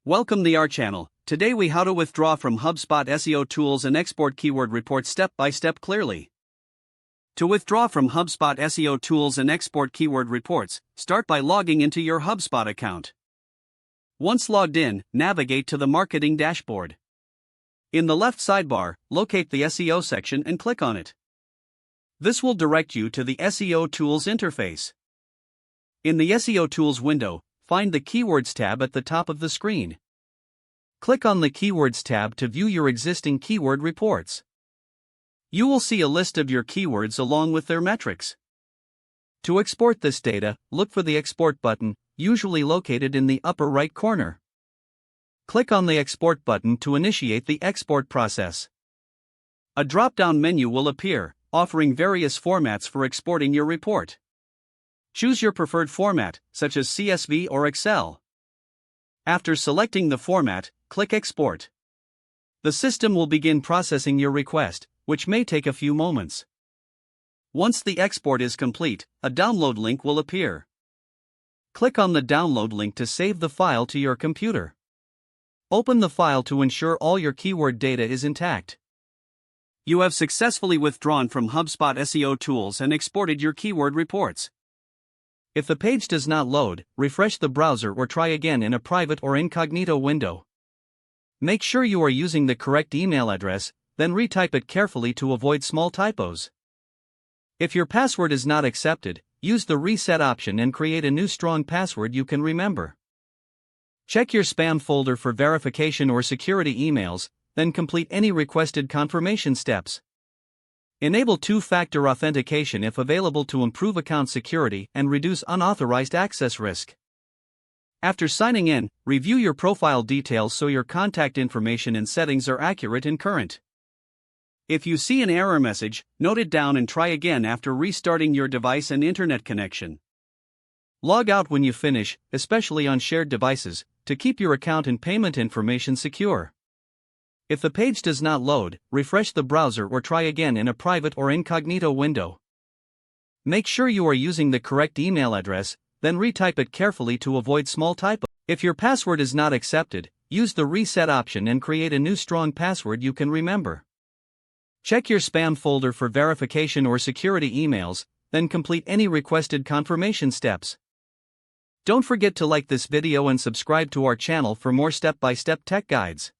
Welcome to our channel. Today we how to withdraw from HubSpot SEO tools and export keyword reports step by step clearly. To withdraw from HubSpot SEO tools and export keyword reports, start by logging into your HubSpot account. Once logged in, navigate to the marketing dashboard. In the left sidebar, locate the SEO section and click on it. This will direct you to the SEO tools interface. In the SEO tools window, find the Keywords tab at the top of the screen. Click on the Keywords tab to view your existing keyword reports. You will see a list of your keywords along with their metrics. To export this data, look for the Export button, usually located in the upper right corner. Click on the Export button to initiate the export process. A drop-down menu will appear, offering various formats for exporting your report. Choose your preferred format, such as CSV or Excel. After selecting the format, click Export. The system will begin processing your request, which may take a few moments. Once the export is complete, a download link will appear. Click on the download link to save the file to your computer. Open the file to ensure all your keyword data is intact. You have successfully withdrawn from HubSpot SEO tools and exported your keyword reports. If the page does not load, refresh the browser or try again in a private or incognito window. Make sure you are using the correct email address, then retype it carefully to avoid small typos. If your password is not accepted, use the reset option and create a new strong password you can remember. Check your spam folder for verification or security emails, then complete any requested confirmation steps. Enable two-factor authentication if available to improve account security and reduce unauthorized access risk. After signing in, review your profile details so your contact information and settings are accurate and current. If you see an error message, note it down and try again after restarting your device and internet connection. Log out when you finish, especially on shared devices, to keep your account and payment information secure. If the page does not load, refresh the browser or try again in a private or incognito window. Make sure you are using the correct email address, then retype it carefully to avoid small typos. If your password is not accepted, use the reset option and create a new strong password you can remember. Check your spam folder for verification or security emails, then complete any requested confirmation steps. Don't forget to like this video and subscribe to our channel for more step-by-step tech guides.